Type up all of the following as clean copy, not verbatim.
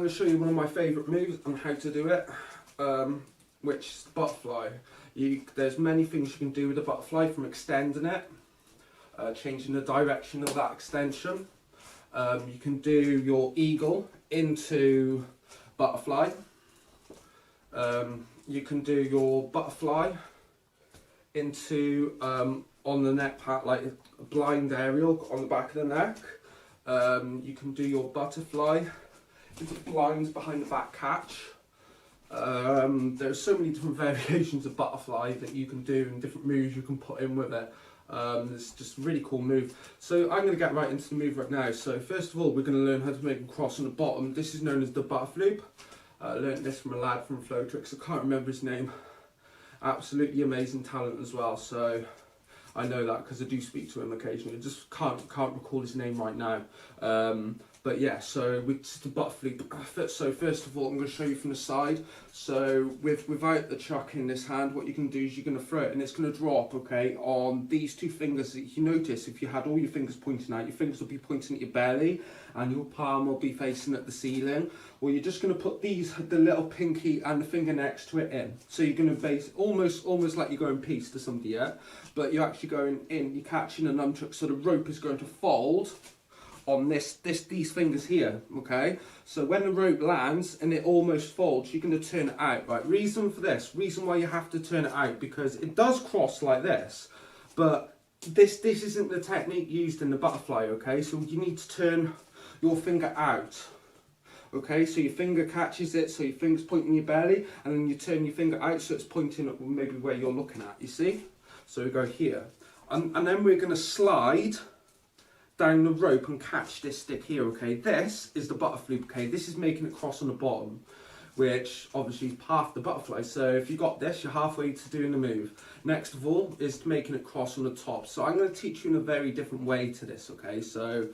going to show you one of my favourite moves and how to do it, which is butterfly. There's many things you can do with the butterfly, from extending it, changing the direction of that extension. You can do your eagle into butterfly. You can do your butterfly into on the neck part, like a blind aerial on the back of the neck. You can do your butterfly into blinds behind the back catch. There's so many different variations of butterfly that you can do and different moves you can put in with it. It's just a really cool move. So I'm going to get right into the move right now. So first of all, we're going to learn how to make a cross on the bottom. This is known as the butterfloop. I learned this from a lad from Flowtricks. I can't remember his name. Absolutely amazing talent as well. So I know that because I do speak to him occasionally. I just can't recall his name right now. But yeah, so with the butterfloop. So first of all, I'm going to show you from the side. So without the chuck in this hand, what you can do is you're going to throw it and it's going to drop, okay, on these two fingers. If you notice, if you had all your fingers pointing out, your fingers will be pointing at your belly and your palm will be facing at the ceiling. Well, you're just going to put the little pinky and the finger next to it in. So you're going to base almost like you're going peace to somebody, yeah? But you're actually going in, you're catching a nunchuck, so the rope is going to fold on these fingers here, okay? So when the rope lands and it almost folds, you're going to turn it out, right? Reason why you have to turn it out, because it does cross like this, but this isn't the technique used in the butterfly, okay? So you need to turn your finger out, okay? So your finger catches it, so your finger's pointing your belly, and then you turn your finger out so it's pointing at maybe where you're looking at, you see? So we go here, and then we're going to slide down the rope and catch this stick here, okay? This is the butterfloop, okay? This is making it cross on the bottom, which obviously is half the butterfly. So if you got this, you're halfway to doing the move. Next of all is making it cross on the top. So I'm going to teach you in a very different way to this, okay? So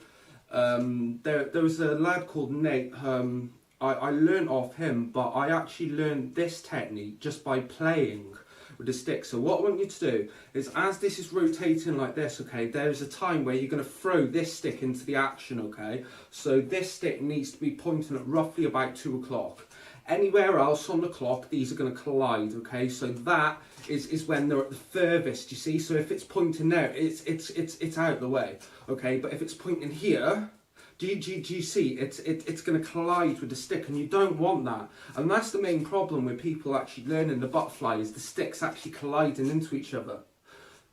there was a lad called Nate. I learned off him, but I actually learned this technique just by playing with the stick. So what I want you to do is, as this is rotating like this, okay, there's a time where you're going to throw this stick into the action, okay? So this stick needs to be pointing at roughly about 2 o'clock. Anywhere else on the clock, these are going to collide, okay? So that is when they're at the furthest, you see? So if it's pointing there, it's out of the way, okay? But if it's pointing here, do you see? It's going to collide with the stick, and you don't want that. And that's the main problem with people actually learning the butterfly, is the sticks actually colliding into each other.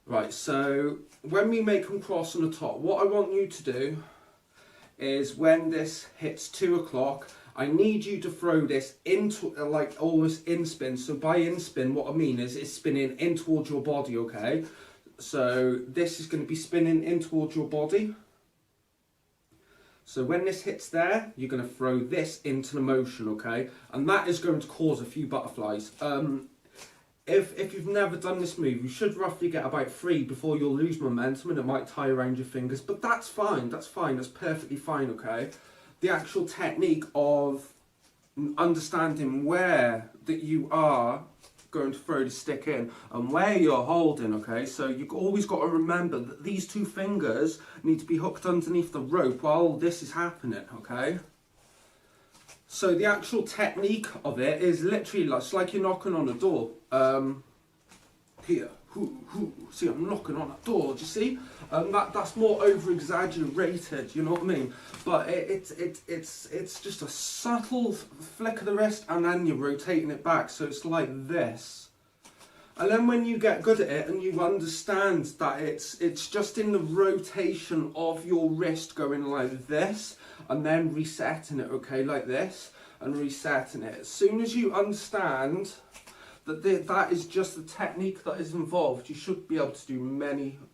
Right, so when we make them cross on the top, what I want you to do is, when this hits 2 o'clock, I need you to throw this into like almost in spin. So by in spin, what I mean is it's spinning in towards your body, okay? So this is going to be spinning in towards your body. So when this hits there, you're going to throw this into the motion, okay? And that is going to cause a few butterflies. If you've never done this move, you should roughly get about 3 before you'll lose momentum and it might tie around your fingers. But that's fine, that's perfectly fine, okay? The actual technique of understanding where that you are going to throw the stick in and where you're holding, okay? So you've always got to remember that these 2 fingers need to be hooked underneath the rope while this is happening, okay? So the actual technique of it is literally like, it's like you're knocking on a door. Here, see, I'm knocking on a door, do you see? That's more over-exaggerated, you know what I mean? But it's just a subtle flick of the wrist, and then you're rotating it back, so it's like this. And then when you get good at it and you understand that it's just in the rotation of your wrist going like this, and then resetting it, okay, like this, and resetting it. As soon as you understand that is just the technique that is involved, you should be able to do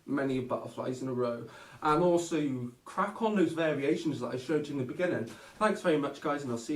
many butterflies in a row. And also you crack on those variations that I showed you in the beginning. Thanks very much, guys, and I'll see you.